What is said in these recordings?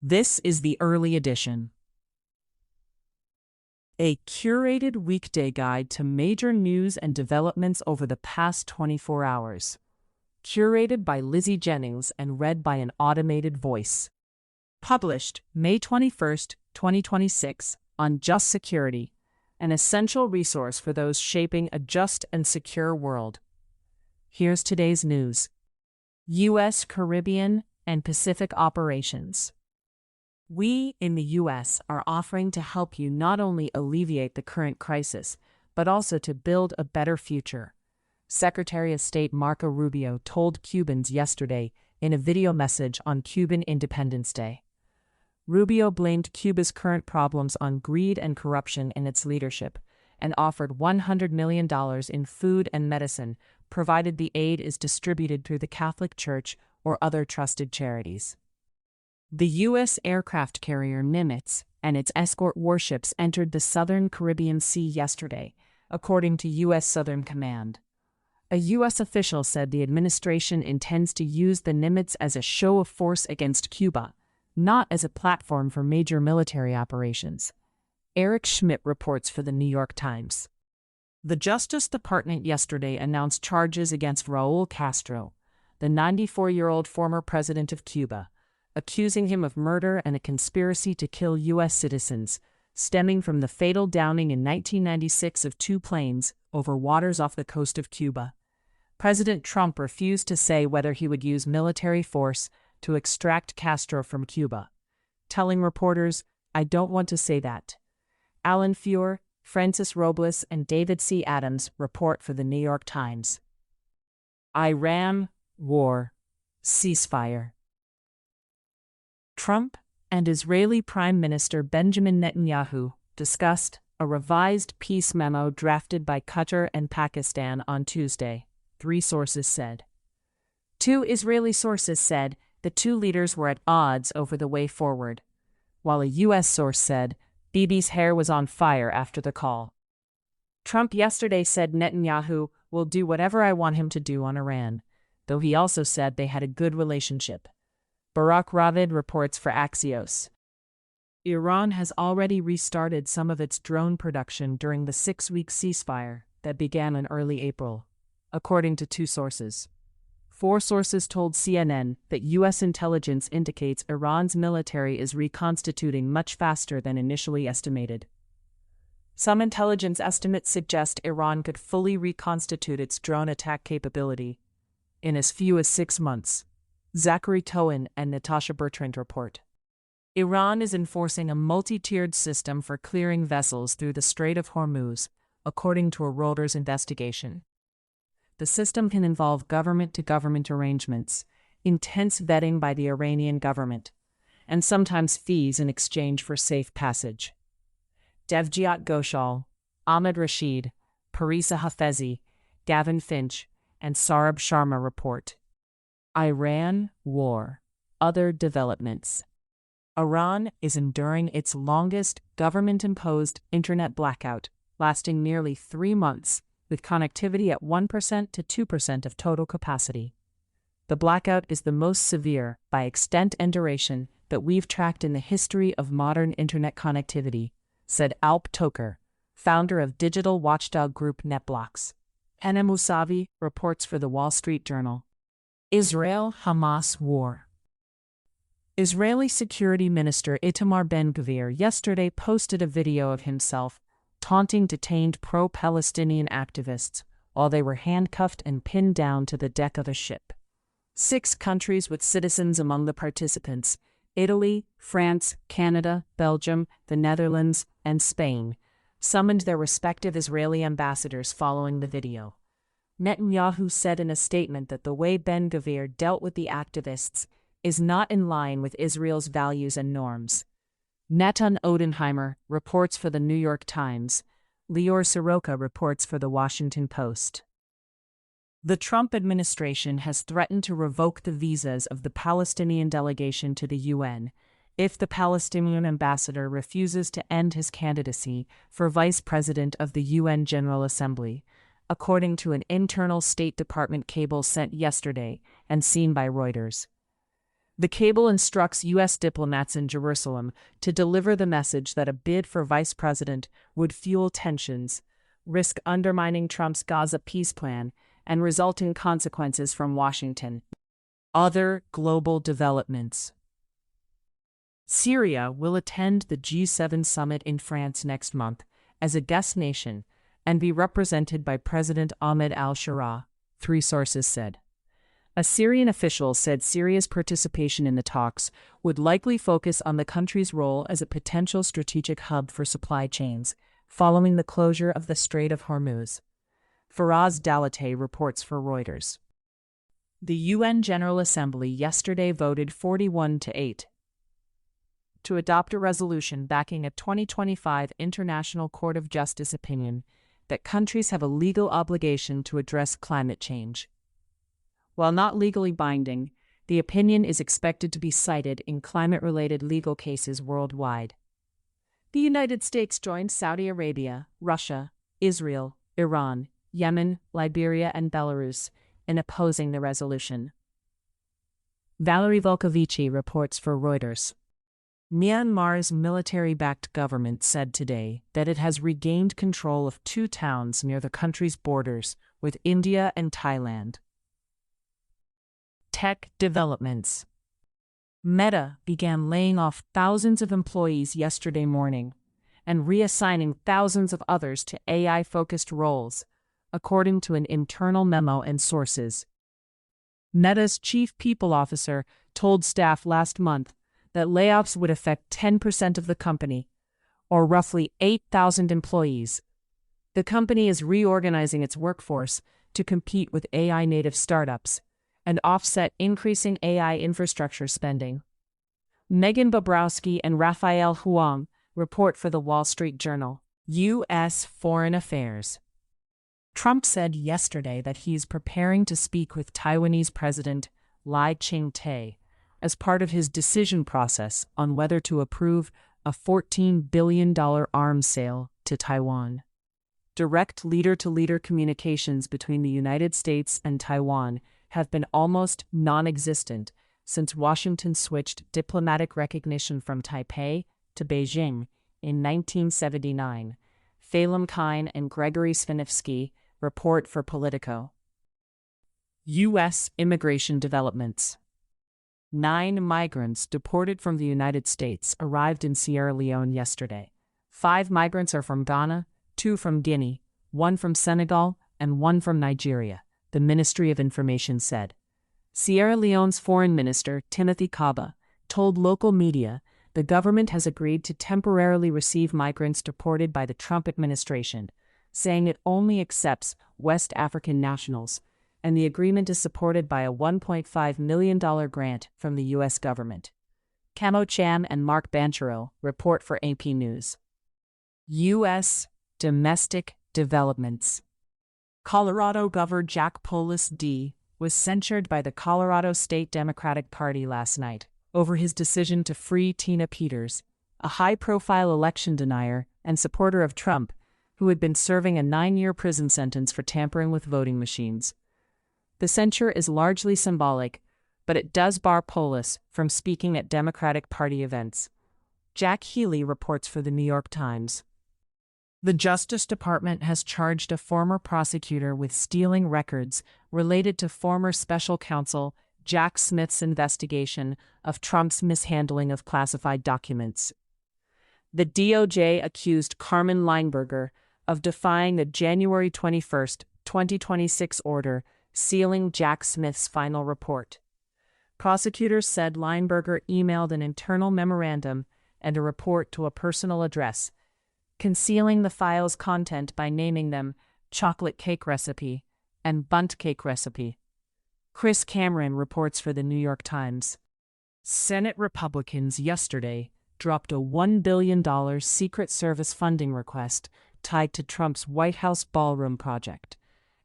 This is the early edition. A curated weekday guide to major news and developments over the past 24 hours. Curated by Lizzie Jennings and read by an automated voice. Published May 21, 2026, on Just Security, an essential resource for those shaping a just and secure world. Here's today's news. U.S., Caribbean, and Pacific operations. We in the U.S. are offering to help you not only alleviate the current crisis, but also to build a better future, Secretary of State Marco Rubio told Cubans yesterday in a video message on Cuban Independence Day. Rubio blamed Cuba's current problems on greed and corruption in its leadership, and offered $100 million in food and medicine, provided the aid is distributed through the Catholic Church or other trusted charities. The U.S. aircraft carrier Nimitz and its escort warships entered the southern Caribbean Sea yesterday, according to U.S. Southern Command. A U.S. official said the administration intends to use the Nimitz as a show of force against Cuba, not as a platform for major military operations. Eric Schmidt reports for the New York Times. The Justice Department yesterday announced charges against Raul Castro, the 94-year-old former president of Cuba, accusing him of murder and a conspiracy to kill U.S. citizens, stemming from the fatal downing in 1996 of two planes over waters off the coast of Cuba. President Trump refused to say whether he would use military force to extract Castro from Cuba, telling reporters, "I don't want to say that." Alan Feuer, Francis Robles, and David C. Adams report for the New York Times. Iran, war, ceasefire. Trump and Israeli Prime Minister Benjamin Netanyahu discussed a revised peace memo drafted by Qatar and Pakistan on Tuesday, 3 sources said. 2 Israeli sources said the two leaders were at odds over the way forward, while a U.S. source said Bibi's hair was on fire after the call. Trump yesterday said Netanyahu will do whatever I want him to do on Iran, though he also said they had a good relationship. Barak Ravid reports for Axios. Iran has already restarted some of its drone production during the 6-week ceasefire that began in early April, according to 2 sources. 4 sources told CNN that U.S. intelligence indicates Iran's military is reconstituting much faster than initially estimated. Some intelligence estimates suggest Iran could fully reconstitute its drone attack capability in as few as 6 months. Zachary Tohen and Natasha Bertrand report. Iran is enforcing a multi-tiered system for clearing vessels through the Strait of Hormuz, according to a Reuters investigation. The system can involve government-to-government arrangements, intense vetting by the Iranian government, and sometimes fees in exchange for safe passage. Devjyot Ghoshal, Ahmed Rashid, Parisa Hafezi, Gavin Finch, and Sarab Sharma report. Iran, war, other developments. Iran is enduring its longest government-imposed internet blackout, lasting nearly 3 months, with connectivity at 1% to 2% of total capacity. The blackout is the most severe, by extent and duration, that we've tracked in the history of modern internet connectivity, said Alp Toker, founder of digital watchdog group NetBlocks. Hena Mousavi reports for the Wall Street Journal. Israel-Hamas war. Israeli Security Minister Itamar Ben-Gvir yesterday posted a video of himself taunting detained pro-Palestinian activists while they were handcuffed and pinned down to the deck of a ship. 6 countries with citizens among the participants, Italy, France, Canada, Belgium, the Netherlands, and Spain, summoned their respective Israeli ambassadors following the video. Netanyahu said in a statement that the way Ben-Gvir dealt with the activists is not in line with Israel's values and norms. Natan Odenheimer reports for the New York Times. Lior Soroka reports for the Washington Post. The Trump administration has threatened to revoke the visas of the Palestinian delegation to the UN if the Palestinian ambassador refuses to end his candidacy for vice president of the UN General Assembly, according to an internal State Department cable sent yesterday and seen by Reuters. The cable instructs U.S. diplomats in Jerusalem to deliver the message that a bid for vice president would fuel tensions, risk undermining Trump's Gaza peace plan, and result in consequences from Washington. Other global developments. Syria will attend the G7 summit in France next month as a guest nation and be represented by President Ahmed al-Shara, 3 sources said. A Syrian official said Syria's participation in the talks would likely focus on the country's role as a potential strategic hub for supply chains, following the closure of the Strait of Hormuz. Faraz Dalatay reports for Reuters. The UN General Assembly yesterday voted 41-8 to adopt a resolution backing a 2025 International Court of Justice opinion that countries have a legal obligation to address climate change. While not legally binding, the opinion is expected to be cited in climate-related legal cases worldwide. The United States joined Saudi Arabia, Russia, Israel, Iran, Yemen, Liberia, and Belarus in opposing the resolution. Valerie Volkovici reports for Reuters. Myanmar's military-backed government said today that it has regained control of 2 towns near the country's borders with India and Thailand. Tech developments. Meta began laying off thousands of employees yesterday morning and reassigning thousands of others to AI-focused roles, according to an internal memo and sources. Meta's chief people officer told staff last month that layoffs would affect 10% of the company, or roughly 8,000 employees. The company is reorganizing its workforce to compete with AI-native startups and offset increasing AI infrastructure spending. Megan Bobrowski and Raphael Huang report for The Wall Street Journal. U.S. Foreign Affairs. Trump said yesterday that he is preparing to speak with Taiwanese President Lai Ching-te as part of his decision process on whether to approve a $14 billion arms sale to Taiwan. Direct leader-to-leader communications between the United States and Taiwan have been almost non-existent since Washington switched diplomatic recognition from Taipei to Beijing in 1979. Phelim Kine and Gregory Svinivsky report for Politico. U.S. immigration developments. 9 migrants deported from the United States arrived in Sierra Leone yesterday. 5 migrants are from Ghana, 2 from Guinea, 1 from Senegal, and 1 from Nigeria, the Ministry of Information said. Sierra Leone's Foreign Minister, Timothy Kaba, told local media the government has agreed to temporarily receive migrants deported by the Trump administration, saying it only accepts West African nationals, and the agreement is supported by a $1.5 million grant from the U.S. government. Camo Chan and Mark Banchero report for AP News. U.S. domestic developments. Colorado Governor Jack Polis D. was censured by the Colorado State Democratic Party last night over his decision to free Tina Peters, a high-profile election denier and supporter of Trump, who had been serving a 9-year prison sentence for tampering with voting machines. The censure is largely symbolic, but it does bar Polis from speaking at Democratic Party events. Jack Healy reports for the New York Times. The Justice Department has charged a former prosecutor with stealing records related to former special counsel Jack Smith's investigation of Trump's mishandling of classified documents. The DOJ accused Carmen Lineberger of defying the January 21, 2026 order sealing Jack Smith's final report. Prosecutors said Lineberger emailed an internal memorandum and a report to a personal address, concealing the file's content by naming them chocolate cake recipe and bundt cake recipe. Chris Cameron reports for the New York Times. Senate Republicans yesterday dropped a $1 billion Secret Service funding request tied to Trump's White House ballroom project,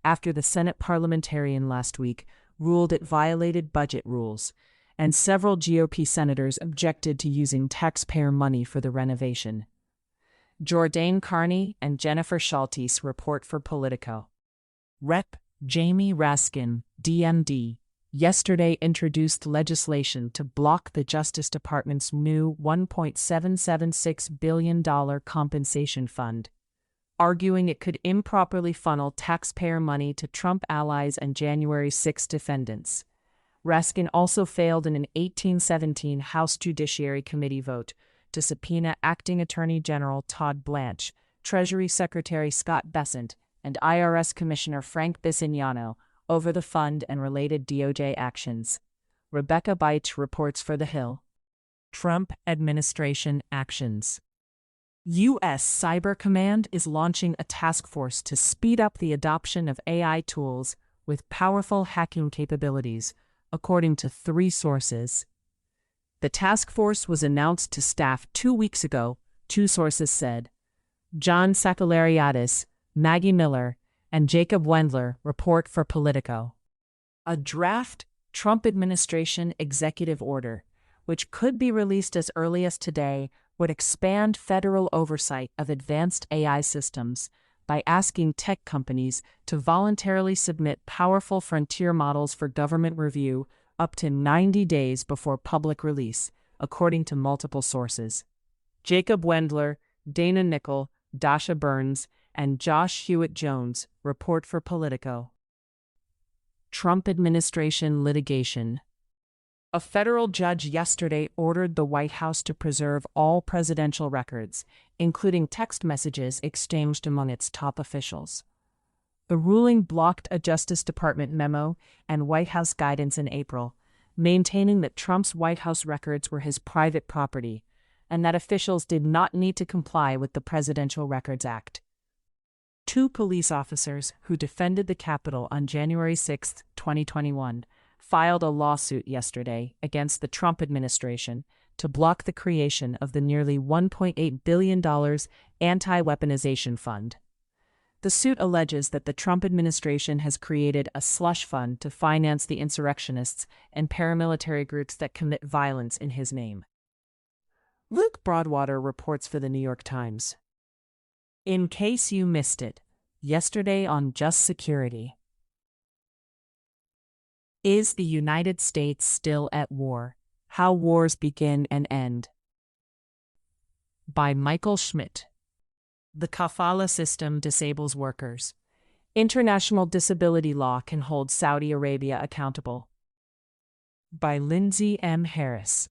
after the Senate parliamentarian last week ruled it violated budget rules, and several GOP senators objected to using taxpayer money for the renovation. Jordain Carney and Jennifer Shaltese report for Politico. Rep. Jamie Raskin, DMD, yesterday introduced legislation to block the Justice Department's new $1.776 billion compensation fund, arguing it could improperly funnel taxpayer money to Trump allies and January 6 defendants. Raskin also failed in an 1817 House Judiciary Committee vote to subpoena Acting Attorney General Todd Blanche, Treasury Secretary Scott Bessent, and IRS Commissioner Frank Bisignano over the fund and related DOJ actions. Rebecca Beich reports for The Hill. Trump administration actions. U.S. Cyber Command is launching a task force to speed up the adoption of AI tools with powerful hacking capabilities, according to 3 sources. The task force was announced to staff 2 weeks ago, 2 sources said. John Sakalariadis, Maggie Miller, and Jacob Wendler report for Politico. A draft Trump administration executive order, which could be released as early as today, would expand federal oversight of advanced AI systems by asking tech companies to voluntarily submit powerful frontier models for government review up to 90 days before public release, according to multiple sources. Jacob Wendler, Dana Nickel, Dasha Burns, and Josh Hewitt-Jones report for Politico. Trump administration litigation. A federal judge yesterday ordered the White House to preserve all presidential records, including text messages exchanged among its top officials. The ruling blocked a Justice Department memo and White House guidance in April, maintaining that Trump's White House records were his private property and that officials did not need to comply with the Presidential Records Act. 2 police officers who defended the Capitol on January 6, 2021, filed a lawsuit yesterday against the Trump administration to block the creation of the nearly $1.8 billion anti-weaponization fund. The suit alleges that the Trump administration has created a slush fund to finance the insurrectionists and paramilitary groups that commit violence in his name. Luke Broadwater reports for The New York Times. In case you missed it, yesterday on Just Security. Is the United States still at war? How wars begin and end. By Michael Schmidt. The kafala system disables workers. International disability law can hold Saudi Arabia accountable. By Lindsay M. Harris.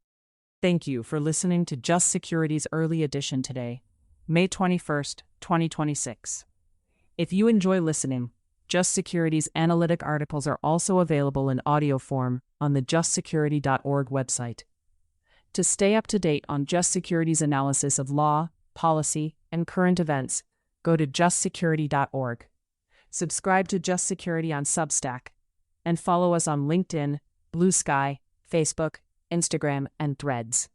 Thank you for listening to Just Security's early edition today, May 21st, 2026. If you enjoy listening, Just Security's analytic articles are also available in audio form on the justsecurity.org website. To stay up to date on Just Security's analysis of law, policy, and current events, go to justsecurity.org. Subscribe to Just Security on Substack, and follow us on LinkedIn, Blue Sky, Facebook, Instagram, and Threads.